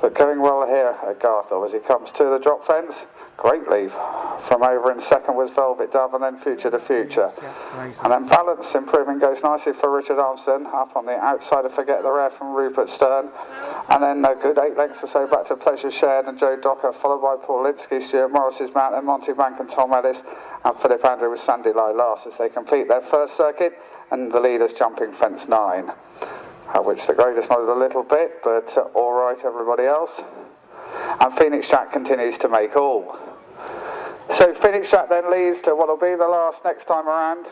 But going well here at Garthorpe as he comes to the drop fence. Great leave. From over in second was Velvet Dove and then Future to Future. And then Balance improving goes nicely for Richard Armstrong. Up on the outside of Forget the Ref from Rupert Stern. And then a good 8 lengths or so back to Pleasure Shared and Joe Docker, followed by Paul Linsky, Stuart Morris's mount, and Monty Bank and Tom Ellis, and Philip Andrew with Sandy Lie last as they complete their first circuit, and the leaders jumping fence 9. At which the grade is nodded a little bit, but all right everybody else. And Phoenix Jack continues to make all. So Phoenix Jack then leads to what will be the last next time around.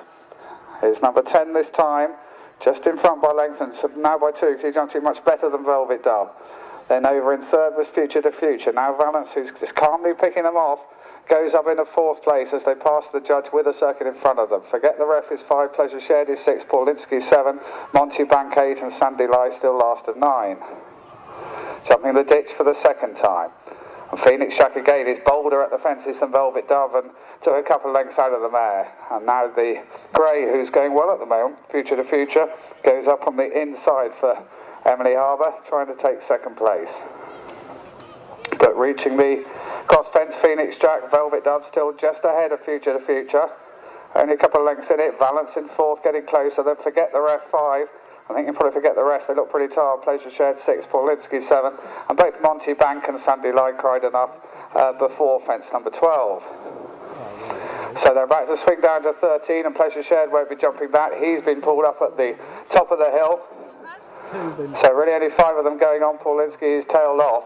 Is number 10 this time, just in front by length, and now by 2 because he jumped in much better than Velvet Dove. Then over in third was Future to Future. Now Valence, who's just calmly picking them off, goes up into 4th place as they pass the judge with a circuit in front of them. Forget the Ref is 5, Pleasure Shared is 6, Paul Linsky 7, Monty Bank 8 and Sandy Lie still last at 9. Jumping the ditch for the second time. And Phoenix Jack again is bolder at the fences than Velvet Dove and took a couple of lengths out of the mare. And now the grey, who's going well at the moment, Future to Future, goes up on the inside for Emily Harbour, trying to take second place. But reaching the cross fence, Phoenix Jack, Velvet Dove still just ahead of Future to Future. Only a couple of lengths in it, Valence in 4th, getting closer, then Forget the Ref 5. I think you probably forget the rest, they look pretty tired. Pleasure Shared 6, Paul Linsky 7, and both Monty Bank and Sandy Lie cried enough before fence number 12. So they're about to swing down to 13, and Pleasure Shared won't be jumping that. He's been pulled up at the top of the hill. So really only 5 of them going on. Paul Linsky is tailed off.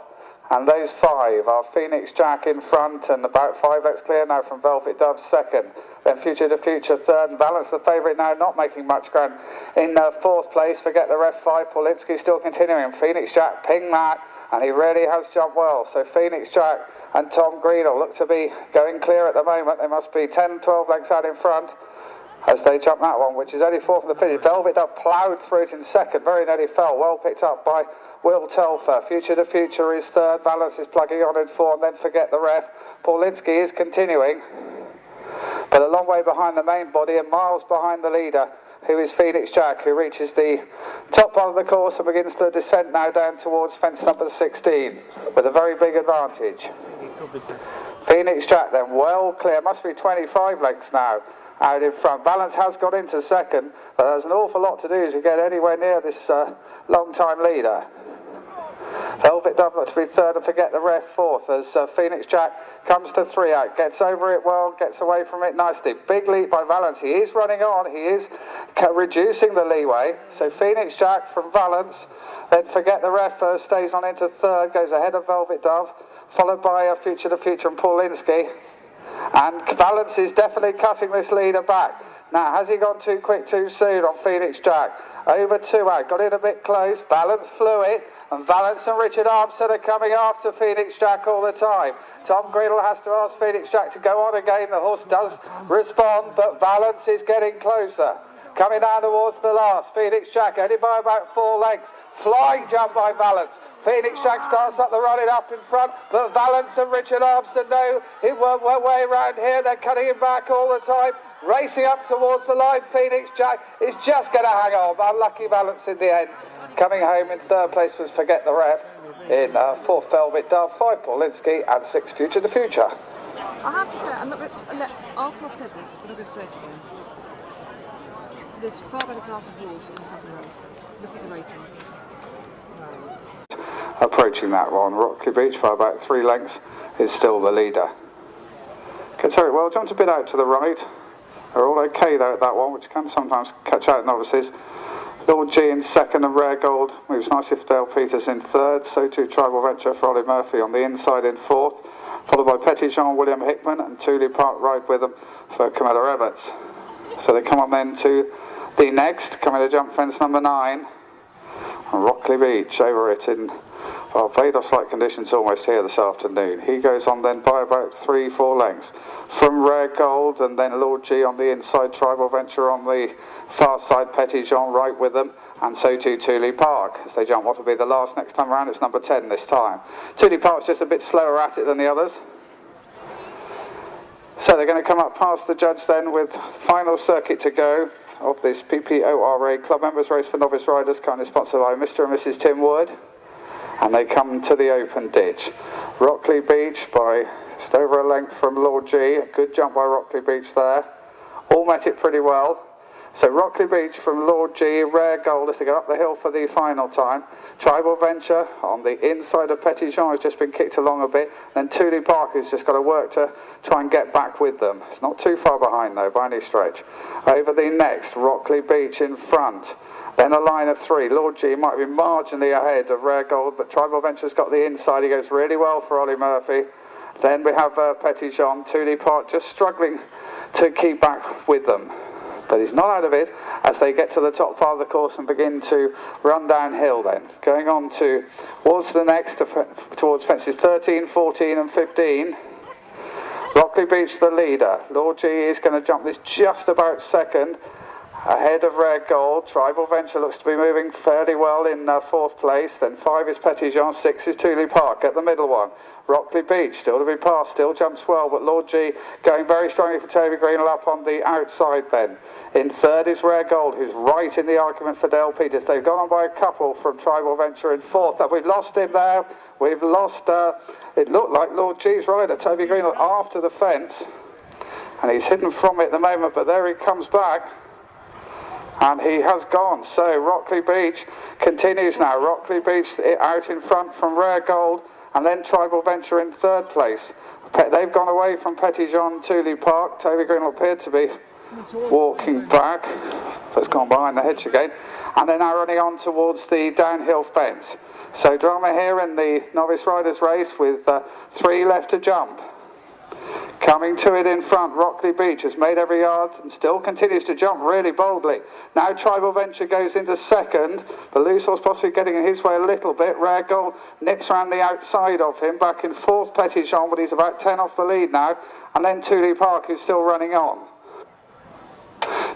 And those 5 are Phoenix Jack in front and about 5 lengths clear now from Velvet Dove second. Then Future to Future third, and Balance the favourite now, not making much ground. In 4th place, Forget the Ref 5, Paul Linsky still continuing. Phoenix Jack ping that, and he really has jumped well. So Phoenix Jack and Tom Greenall look to be going clear at the moment. They must be 10, 12 lengths out in front as they jump that one, which is only 4th from the finish. Velvet Dove ploughed through it in second, very nearly fell, well picked up by Will Telfer. Future to Future is third, Balance is plugging on in 4, and then Forget the Ref. Paul Linsky is continuing, but a long way behind the main body and miles behind the leader, who is Phoenix Jack, who reaches the top part of the course and begins the descent now down towards fence number 16 with a very big advantage. Phoenix Jack then well clear, must be 25 lengths now out in front. Balance has got into second, but there's an awful lot to do to get anywhere near this long-time leader. Velvet Dove looks to be third, and Forget the Ref 4th as Phoenix Jack comes to 3 out, gets over it well, gets away from it nicely. Big lead by Valence. He is running on, he is reducing the leeway. So Phoenix Jack from Valence, then Forget the Ref stays on into third, goes ahead of Velvet Dove, followed by Future to Future and Paul Linsky. And Valence is definitely cutting this leader back. Now, has he gone too quick too soon on Phoenix Jack? Over 2 out, got in a bit close, Balance flew it, and Valence and Richard Armstrong are coming after Phoenix Jack all the time. Tom Greenall has to ask Phoenix Jack to go on again. The horse does respond, but Valence is getting closer. Coming down towards the last, Phoenix Jack only by about 4 lengths. Flying jump by Valence. Phoenix Jack starts up the running up in front, but Valence and Richard Armstrong know it won't way around here. They're cutting him back all the time. Racing up towards the line, Phoenix Jack is just going to hang on. Unlucky Valence in the end. Coming home in 3rd place was Forget the Ref. In 4th, Velvet Dove, 5, Paul Linsky, and 6, Future to Future. I have to say, I'm not going to, after I've said this, I'm not going to say it again. There's far better class of horse in the second race. Look at the rating. Approaching that one, Rocky Beach by about 3 lengths is still the leader. Gets very well, jumped a bit out to the right. They're all okay though at that one, which can sometimes catch out novices. Lord G in second and Rare Gold moves nicely for Dale Peters in third. So too Tribal Venture for Ollie Murphy on the inside in 4th. Followed by Petit Jean, William Hickman and Tuley Park ride with them for Camilla Everts. So they come on then to the next, coming to jump fence number 9. Rockley Beach over it in Barbados-like conditions almost here this afternoon. He goes on then by about 3-4 lengths from Rare Gold, and then Lord G on the inside, Tribal Venture on the far side, Petit Jean right with them, and so too Tuley Park as they jump what will be the last next time around. It's number 10 this time. Tuley Park's just a bit slower at it than the others. So they're going to come up past the judge then with final circuit to go of this PPORA Club Members Race for Novice Riders, kindly sponsored by Mr. and Mrs. Tim Wood. and they come to the open ditch. Rockley Beach by just over a length from Lord G. A good jump by Rockley Beach there. All met it pretty well. So Rockley Beach from Lord G, Rare Gold as they go up the hill for the final time. Tribal Venture on the inside of Petit Jean has just been kicked along a bit. Then Tully Park has just got to work to try and get back with them. It's not too far behind though by any stretch. Over the next, Rockley Beach in front. Then a line of three. Lord G might be marginally ahead of Rare Gold, but Tribal Venture's got the inside. He goes really well for Ollie Murphy. Then we have Petit Jean, Tully Park just struggling to keep back with them. But he's not out of it as they get to the top part of the course and begin to run downhill then. Going on towards the next, towards fences 13, 14 and 15. Rockley Beach the leader. Lord G is going to jump this just about second. Ahead of Rare Gold. Tribal Venture looks to be moving fairly well in fourth place. Then 5 is Petit Jean, 6 is Tully Park at the middle one. Rockley Beach still to be passed, still jumps well, but Lord G going very strongly for Toby Greenwell up on the outside then. In third is Rare Gold, who's right in the argument for Dale Peters. They've gone on by a couple from Tribal Venture in fourth. We've lost him there. We've lost, it looked like Lord G's rider, Toby Greenwell, after the fence. And he's hidden from it at the moment, but there he comes back. And he has gone. So Rockley Beach continues now. Rockley Beach out in front from Rare Gold. And then Tribal Venture in third place. They've gone away from Petit Jean, Tully Park. Toby Greenwell appeared to be walking back. That's gone behind the hedge again. And they're now running on towards the downhill fence. So drama here in the novice riders race with 3 left to jump. Coming to it in front, Rockley Beach has made every yard and still continues to jump really boldly. Now Tribal Venture goes into second. The loose horse possibly getting in his way a little bit. Rare Gold nips around the outside of him. Back in fourth, Petit Jean, but he's about 10 off the lead now. And then Tully Park is still running on.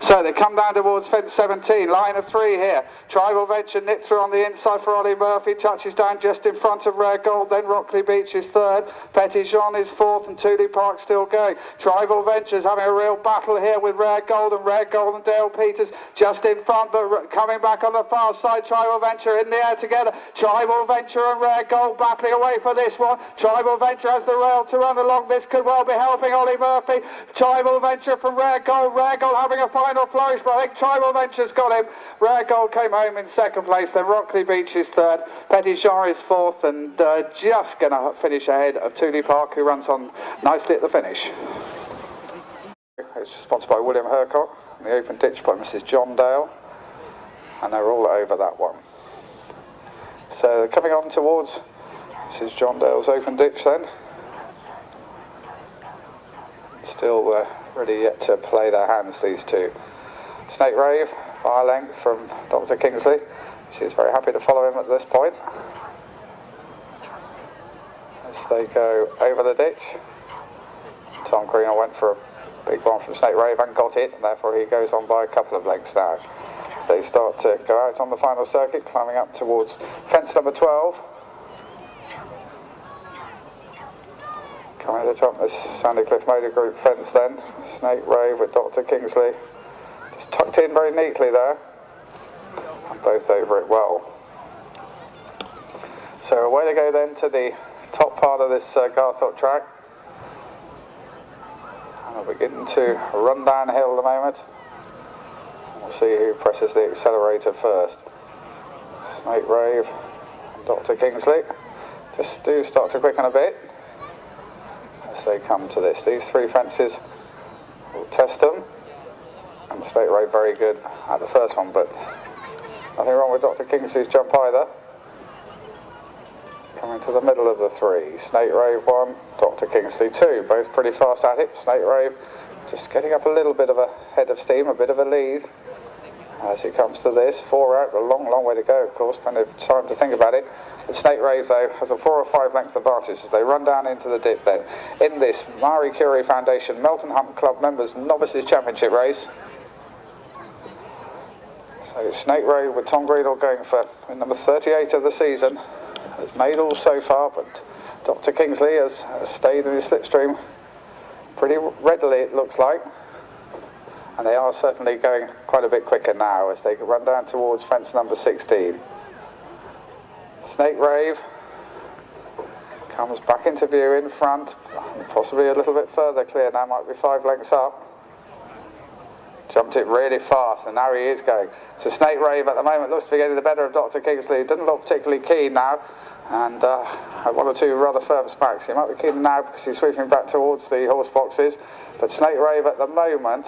So they come down towards fence 17, line of 3 here. Tribal Venture nipped through on the inside for Ollie Murphy, touches down just in front of Rare Gold, then Rockley Beach is third, Petit Jean is fourth and Tully Park still going. Tribal Venture's having a real battle here with Rare Gold and Dale Peters just in front, but coming back on the far side, Tribal Venture in the air together. Tribal Venture and Rare Gold battling away for this one. Tribal Venture has the rail to run along, this could well be helping Ollie Murphy. Tribal Venture from Rare Gold having a final flourish, but I think Tribal Venture's got him. Rare Gold came home in second place, then Rockley Beach is third, Petit Jean is fourth, and just going to finish ahead of Tully Park, who runs on nicely at the finish. It's sponsored by William Hercott, and the open ditch by Mrs. John Dale, and they're all over that one. So coming on towards Mrs. John Dale's open ditch then. Still ready yet to play their hands, these two. Snake Rave, by a length from Dr. Kingsley. She's very happy to follow him at this point. As they go over the ditch. Tom Greenwell went for a big one from Snake Rave and got it, and therefore he goes on by a couple of lengths now. They start to go out on the final circuit, climbing up towards fence number 12. Coming to the top of this Sandy Cliff Motor Group fence then. Snake Rave with Dr. Kingsley. Just tucked in very neatly there. And both over it well. So away they go then to the top part of this Garthorpe track. And they'll begin to run downhill at the moment. We'll see who presses the accelerator first. Snake Rave and Dr. Kingsley. Just do start to quicken a bit as they come to this. These 3 fences will test them. And Snake Rave very good at the first one, but nothing wrong with Dr. Kingsley's jump either. Coming to the middle of the 3. Snake Rave 1, Dr. Kingsley 2. Both pretty fast at it. Snake Rave just getting up a little bit of a head of steam, a bit of a lead. As it comes to this, 4 out, a long, long way to go, of course, plenty of time to think about it. The Snake Rave, though, has a 4 or 5 length advantage as they run down into the dip then. In this Marie Curie Foundation Melton Hunt Club Members Novices Championship race. So Snake Rave with Tom Greenwell going for number 38 of the season. Has made all so far, but Dr. Kingsley has stayed in his slipstream pretty readily, it looks like. And they are certainly going quite a bit quicker now as they run down towards fence number 16. Snake Rave Comes back into view in front, possibly a little bit further clear now, might be 5 lengths up. Jumped it really fast, and now he is going. So Snake Rave at the moment looks to be getting the better of Dr. Kingsley. Doesn't look particularly keen now, and had 1 or 2 rather firm smacks. He might be keen now because he's sweeping back towards the horse boxes, but Snake Rave at the moment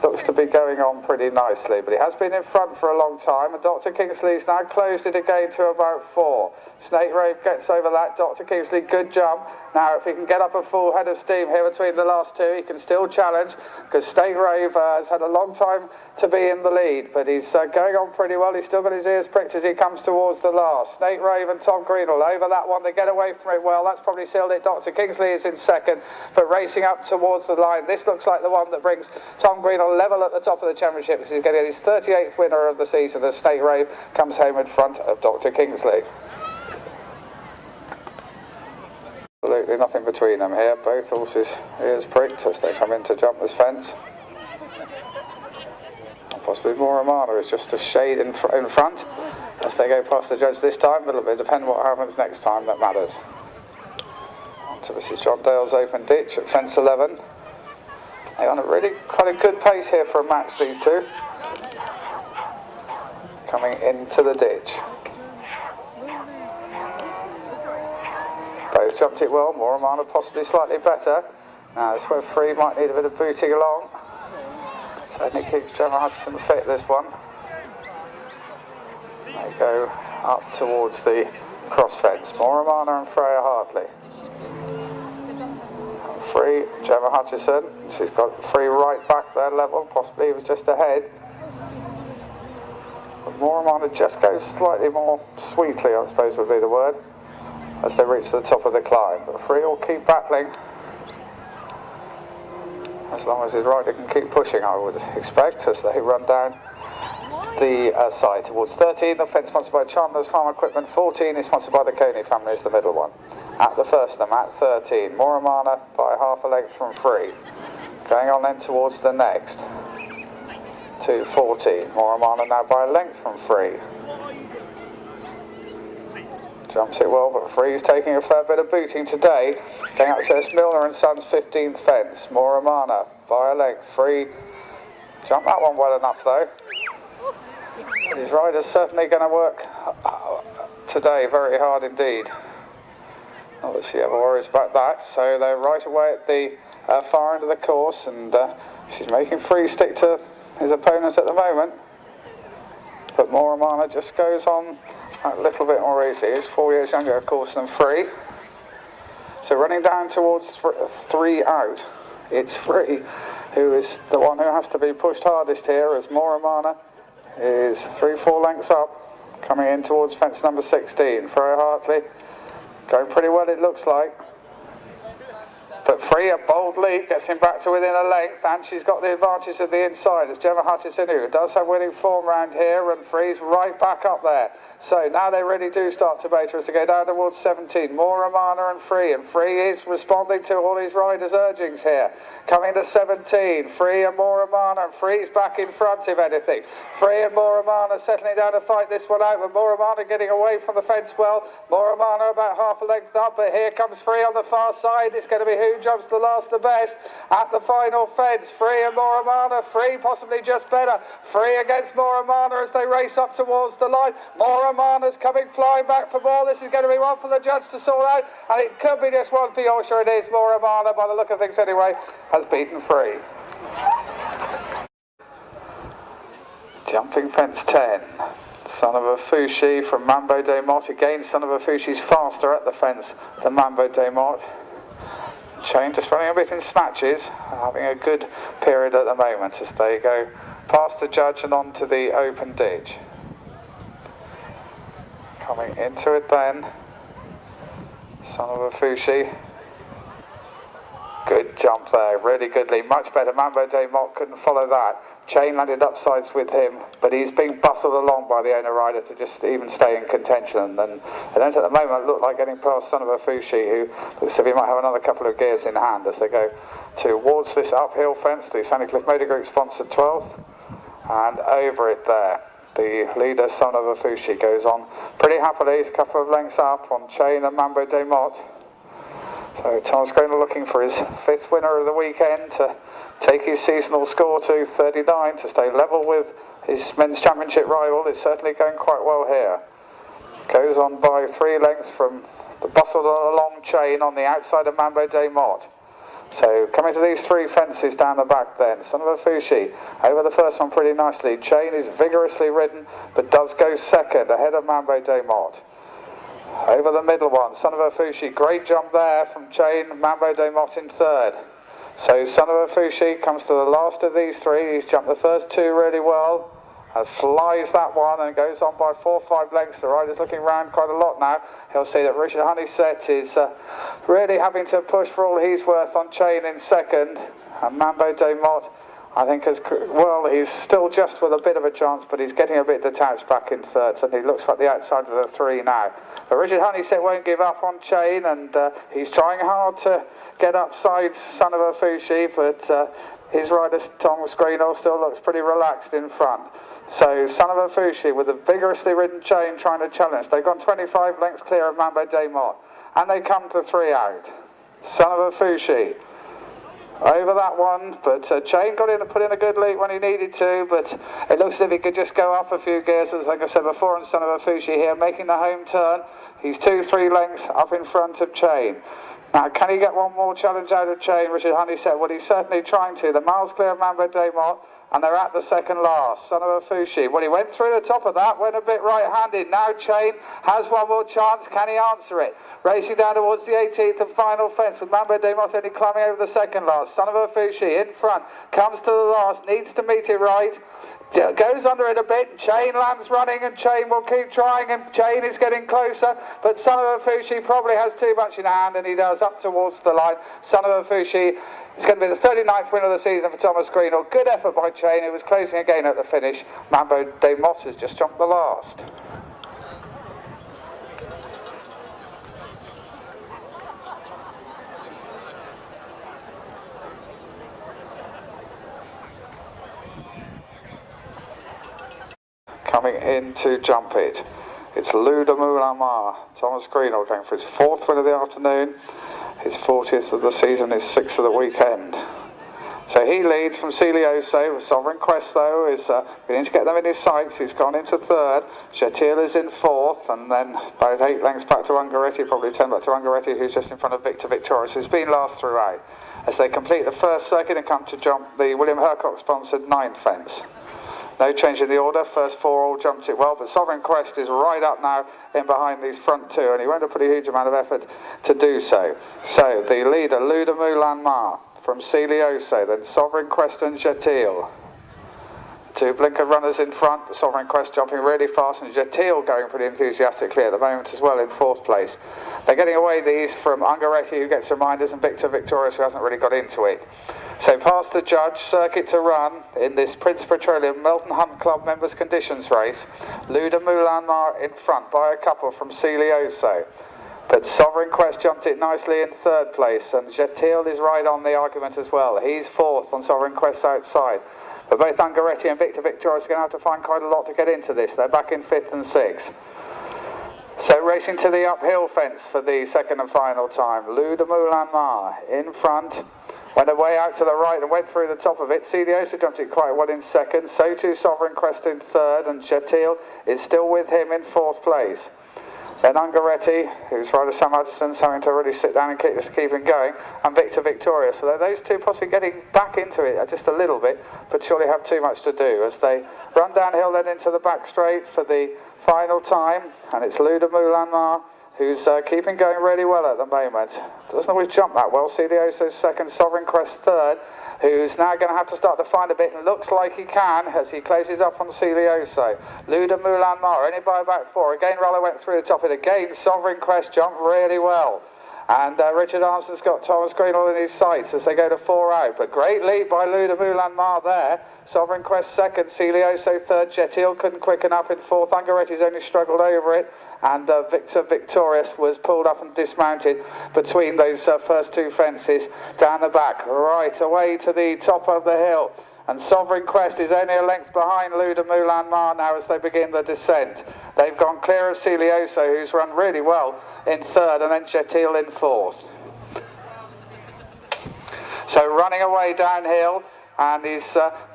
looks to be going on pretty nicely, but he has been in front for a long time, and Dr. Kingsley's now closed it again to about 4. Snake Rave gets over that. Dr. Kingsley, good jump. Now, if he can get up a full head of steam here between the last 2, he can still challenge, because Snake Rave has had a long time to be in the lead, but he's going on pretty well. He's still got his ears pricked as he comes towards the last. Snake Rave and Tom Greenall over that one. They get away from it well. That's probably sealed it. Dr. Kingsley is in second, but racing up towards the line. This looks like the one that brings Tom Greenall level at the top of the championship, because he's getting his 38th winner of the season as Snake Rave comes home in front of Dr. Kingsley. Absolutely nothing between them here. Both horses' ears pricked as they come in to jump this fence. Possibly Moramana is just a shade in front as they go past the judge this time, but it'll depend what happens next time that matters. On to Mrs. John Dale's open ditch at fence 11. They're on a really quite a good pace here for a match, these two. Coming into the ditch. Both jumped it well. Moramana possibly slightly better. Now this where Free might need a bit of booting along. So Nick keeps Gemma Hutchison fit this one. They go up towards the cross fence. Moramana and Freya Hartley. Free, Gemma Hutchison. She's got Free right back there level, possibly even just ahead. But Moramana just goes slightly more sweetly, I suppose would be the word, as they reach the top of the climb. But Free will keep battling. As long as his rider can keep pushing, I would expect, as they run down the side towards 13. The fence sponsored by Chandler's Farm Equipment. 14 is sponsored by the Coney family, is the middle one. At the first of them, at 13, Moramana by half a length from Free. Going on then towards the next. To 14. Moramana now by a length from Free. Jumps it well, but Free's taking a fair bit of booting today. Going access Milner and Sons 15th fence. Moramana by a length. Free. Jumped that one well enough though. His rider's certainly going to work today very hard indeed. Not that she ever worries about that. So they're right away at the far end of the course, and she's making Free stick to his opponents at the moment. But Moramana just goes on a little bit more easy. He's 4 years younger, of course, than Free. So running down towards 3 out, it's Free who is the one who has to be pushed hardest here, as Moramana is 3-4 lengths up, coming in towards fence number 16. Freya Hartley going pretty well, it looks like. But Free, a bold lead, gets him back to within a length, and she's got the advantage of the inside, as Gemma Hutchison, who does have winning form round here, and Free's right back up there. So now they really do start to bait her as they go down towards 17. Moramana and Free is responding to all his riders' urgings here. Coming to 17, Free and Moramana, and Free's back in front if anything. Free and Moramana settling down to fight this one out, but Moramana getting away from the fence well. Moramana about half a length up, but here comes Free on the far side. It's going to be who jumps the last the best at the final fence. Free and Moramana, Free possibly just better. Free against Moramana as they race up towards the line. Moramana's coming flying back for more. This is going to be one for the judge to sort out, and it could be just one for Yorkshire. It is. Moramana, by the look of things anyway, has beaten Free. Jumping fence 10. Son of a Fushi from Mambo de Mott. Again, Son of a Fushi's faster at the fence than Mambo de Mott. Chain just running a bit in snatches, having a good period at the moment as they go past the judge and on to the open ditch. Coming into it then, Son of a Fushi. Good jump there, really good lead, much better. Mambo de Mott couldn't follow that. Chain landed upsides with him, but he's being bustled along by the owner rider to just even stay in contention. And they don't at the moment look like getting past Son of a Fushi, who looks as if he might have another couple of gears in hand as they go towards this uphill fence, the Sandy Cliff Motor Group sponsored 12th, and over it there. The leader, Son of a Fushi, goes on pretty happily, a couple of lengths up on Chain and Mambo de Mott. So Thomas Greenall looking for his 5th winner of the weekend to take his seasonal score to 39 to stay level with his men's championship rival. Is certainly going quite well here. Goes on by 3 lengths from the bustled along Chain on the outside of Mambo de Mott. So coming to these 3 fences down the back then, Son of a Fushi over the first one pretty nicely. Chain is vigorously ridden but does go second ahead of Mambo de Mott. Over the middle one, Son of a Fushi, great jump there from Chain, Mambo de Mott in 3rd. So Son of a Fushi comes to the last of these 3, he's jumped the first 2 really well. And flies that one and goes on by 4 or 5 lengths. The rider's looking round quite a lot now. He'll see that Richard Honeysett is really having to push for all he's worth on Chain in 2nd. And Mambo de Mott, I think, he's still just with a bit of a chance, but he's getting a bit detached back in 3rd. So he looks like the outside of the 3 now. But Richard Honeysett won't give up on Chain, and he's trying hard to get upside Son of a Fushi, but his rider Thomas Greenall still looks pretty relaxed in front. So Son of a Fushi with a vigorously ridden Chain trying to challenge. They've gone 25 lengths clear of Mambo de Mott, and they come to 3 out. Son of a Fushi over that one, but Chain got in and put in a good lead when he needed to, but it looks as if he could just go up a few gears, as like I said before, and Son of a Fushi here making the home turn. He's 2-3 lengths up in front of Chain. Now, can he get one more challenge out of Chain? Richard Honeysett, well, he's certainly trying to. The miles clear of Mambo de Mott, and they're at the 2nd last. Son of a Fushi. Well, he went through the top of that, went a bit right-handed. Now Chain has one more chance. Can he answer it? Racing down towards the 18th and final fence with Mambo de Mott only climbing over the 2nd last. Son of a Fushi in front, comes to the last, needs to meet it right. Goes under it a bit, Chain lands running, and Chain will keep trying, and Chain is getting closer, but Son of a Fushi probably has too much in hand, and he does up towards the line. Son of a Fushi is going to be the 39th win of the season for Thomas Greenall. Good effort by Chain, who was closing again at the finish. Mambo de Mott has just jumped the last. Coming in to jump it, it's Lou de Moulin Mar. Thomas Greenall going for his 4th win of the afternoon, his 40th of the season, his 6th of the weekend. So he leads from Celioso. Sovereign Quest, though, is beginning to get them in his sights. He's gone into 3rd. Jetil is in 4th, and then about 8 lengths back to Ungaretti, probably 10 back to Ungaretti, who's just in front of Victor Victorious, who's been last throughout, as they complete the first circuit and come to jump the William Hercock-sponsored 9th fence. No change in the order, first 4 all jumped it well, but Sovereign Quest is right up now in behind these front 2, and he won't have put a huge amount of effort to do so. So the leader, Lou de Moulin Mar from Celioso, then Sovereign Quest and Jetil. 2 blinker runners in front, Sovereign Quest jumping really fast, and Jetil going pretty enthusiastically at the moment as well in 4th place. They're getting away these from Ungaretti, who gets reminders, and Victor Victorious, who hasn't really got into it. So past the judge, circuit to run in this Prince Petroleum Melton Hunt Club members conditions race. Lou de Moulin Mar in front by a couple from Celioso. But Sovereign Quest jumped it nicely in 3rd place, and Jetil is right on the argument as well. He's 4th on Sovereign Quest outside. But both Ungaretti and Victor Victorious are going to have to find quite a lot to get into this. They're back in 5th and 6th. So racing to the uphill fence for the 2nd and final time. Lou de Moulin Mar in front. Went away out to the right and went through the top of it. Celioso jumped it quite well in 2nd. So too Sovereign Quest in 3rd, and Jetil is still with him in 4th place. Then Ungaretti, who's rider Sam Addison's having to really sit down and keep him going, and Victor Victorious. So those 2 possibly getting back into it just a little bit, but surely have too much to do as they run downhill then into the back straight for the final time, and it's Lou de Moulin Mar who's keeping going really well at the moment. Doesn't always jump that well. Celioso's 2nd, Sovereign Quest 3rd, who's now going to have to start to find a bit, and looks like he can as he closes up on Celioso. Lou de Moulin Mar only by about 4. Again, Rollo went through the top of it. Again, Sovereign Quest jumped really well. And Richard Armston's got Thomas Greenall in his sights as they go to 4 out. But great lead by Lou de Moulin Mar there. Sovereign Quest 2nd, Celioso 3rd, Jetil couldn't quick enough in 4th. Ungaretti's only struggled over it. And Victor Victorious was pulled up and dismounted between those first 2 fences down the back, right away to the top of the hill. And Sovereign Quest is only a length behind Lou de Moulin Mar now as they begin the descent. They've gone clear of Celioso, who's run really well in 3rd, and then Jetil in 4th. So running away downhill, and he's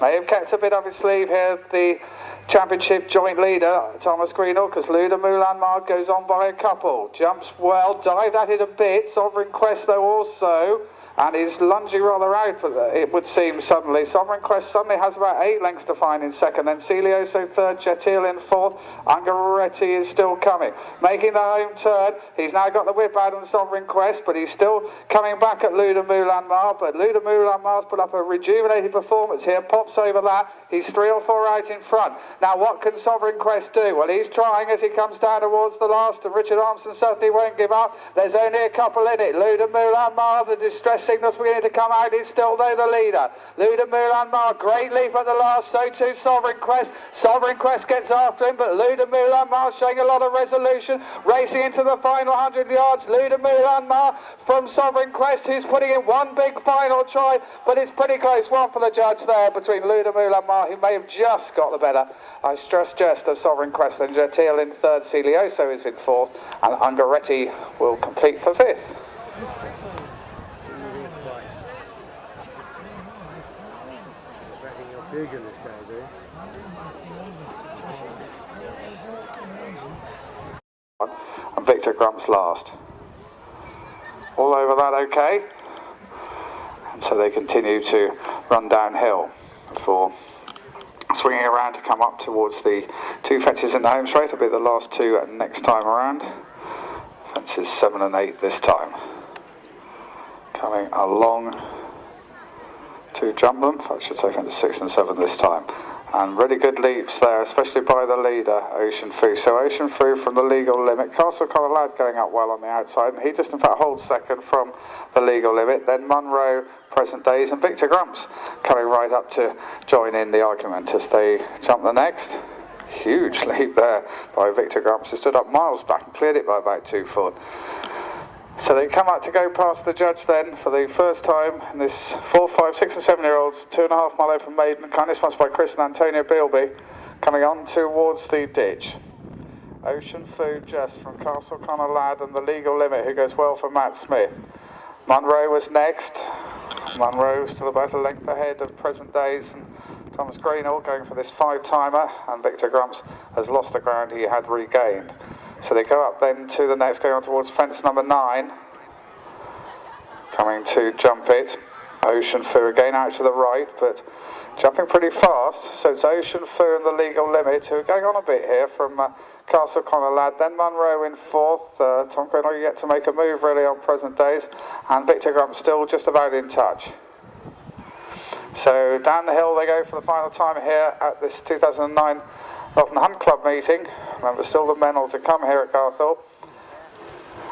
may have kept a bit up his sleeve here, the championship joint leader, Thomas Greenall, because Luda Moulanmar goes on by a couple. Jumps well, dived at it a bit, Sovereign Quest though also, and he's lunging rather out, but it would seem suddenly. Sovereign Quest suddenly has about 8 lengths to find in second, then Celioso third, Jetil in fourth, Ungaretti is still coming. Making the home turn, he's now got the whip out on Sovereign Quest, but he's still coming back at Luda Moulanmar, but Luda Moulanmar's put up a rejuvenated performance here, pops over that, he's 3 or 4 out in front. Now what can Sovereign Quest do? Well, he's trying as he comes down towards the last, and Richard Armstrong certainly won't give up. There's only a couple in it. Luda Moulanmar, the distress signals beginning to come out, is still there the leader. Luda Moulanmar, great leap at the last, so too Sovereign Quest. Sovereign Quest gets after him, but Luda Moulanmar showing a lot of resolution, racing into the final 100 yards. Luda Moulanmar from Sovereign Quest, who's putting in one big final try, but it's pretty close one for the judge there between Luda Moulanmar, who may have just got the better, I stress just, of Sovereign Quest. Then Jetil in third, Celioso is in fourth, and Ungaretti will complete for fifth. And Victor Grumps last. All over that okay, and so they continue to run downhill before swinging around to come up towards the 2 fences in the home straight. It'll be the last 2 next time around. Fences 7 and 8 this time. Coming along to jump them, I should say fences 6 and 7 this time. And really good leaps there, especially by the leader, Ocean Fu. So Ocean Fu from the legal limit. Castle Connor Lad going up well on the outside, and he just in fact holds second from the legal limit. Then Munro, Present Days, and Victor Grumps coming right up to join in the argument as they jump the next. Huge leap there by Victor Grumps, who stood up miles back and cleared it by about 2 foot. So they come up to go past the judge then for the first time in this 4, 5, 6 and 7 year olds 2.5 mile open maiden, kindly sponsored by Chris and Antonio Bealby, coming on towards the ditch. Ocean Food Just from Castle Connor Lad and the legal limit, who goes well for Matt Smith. Munro was next. Munro still about a length ahead of Present Days, and Thomas Greenall going for this 5-timer, and Victor Grumps has lost the ground he had regained. So they go up then to the next, going on towards fence number 9. Coming to jump it. Ocean Fu again out to the right, but jumping pretty fast. So it's Ocean Fu and the legal limit, who are going on a bit here from Castle Connor Lad. Then Munro in fourth. Tom Greenall yet to make a move really on Present Days. And Victor Grumps still just about in touch. So down the hill they go for the final time here at this 2009 Northern Hunt Club meeting. Remember, still the men all to come here at Garthorpe.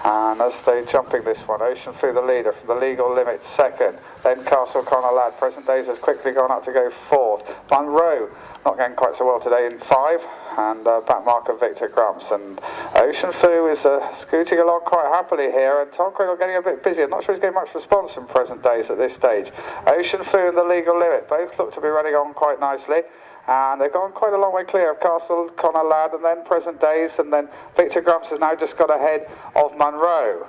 And as they're jumping this one, Ocean Fu the leader from the legal limit second. Then Castle Connor Lad. Present Days has quickly gone up to go fourth. Munro not going quite so well today in 5. And back marker Victor Grumps. And Ocean Fu is scooting along quite happily here. And Tom Greenall getting a bit busy. I'm not sure he's getting much response from Present Days at this stage. Ocean Fu and the legal limit both look to be running on quite nicely. And they've gone quite a long way clear of Castle Connor Lad and then Present Days, and then Victor Grumps has now just got ahead of Munro.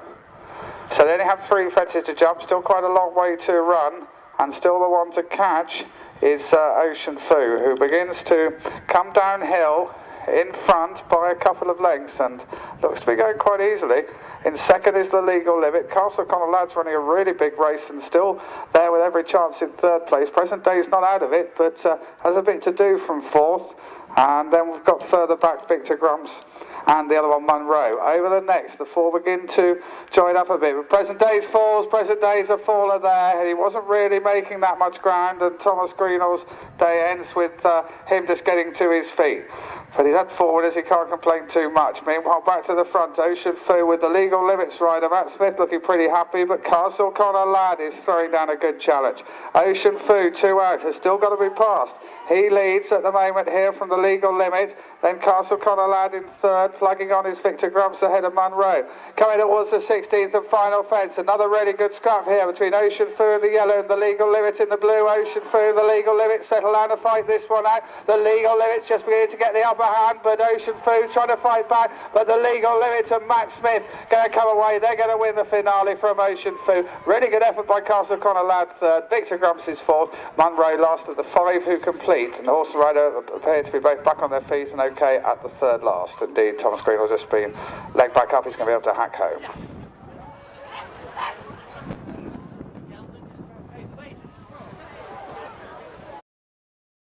So they only have 3 fences to jump, still quite a long way to run, and still the one to catch is Ocean Fu, who begins to come downhill in front by a couple of lengths and looks to be going quite easily. In second is the legal limit. Castle Connor Lad's running a really big race and still there with every chance in third place. Present Day's not out of it, but has a bit to do from fourth. And then we've got further back Victor Grumps and the other one Munro. Over the next, the 4 begin to join up a bit. But Present Days falls. Present Days a faller there. He wasn't really making that much ground, and Thomas Greenall's day ends with him just getting to his feet. But he's head forward as he can't complain too much. Meanwhile, back to the front, Ocean Fu with the legal limits rider, Matt Smith, looking pretty happy, but Castle Connor Lad is throwing down a good challenge. Ocean Fu, 2 out, has still got to be passed. He leads at the moment here from the legal limit. Then Castle Connor Lad in third, plugging on his Victor Grumps ahead of Munro. Coming towards the 16th and final fence. Another really good scrap here between Ocean Fu in the yellow and the legal limit in the blue. Ocean Fu, the legal limit, settle down to fight this one out. The legal limit's just beginning to get the upper upper hand, but Ocean Food trying to fight back, but the Legal Limit and Matt Smith going to come away. They're going to win the finale from Ocean Food. Really good effort by Castle Connor Lad third, Victor Grumps is fourth, Munro last of the five who complete, and the horse and rider appear to be both back on their feet and okay at the third last. Indeed, Thomas Green will just be leg back up, he's going to be able to hack home.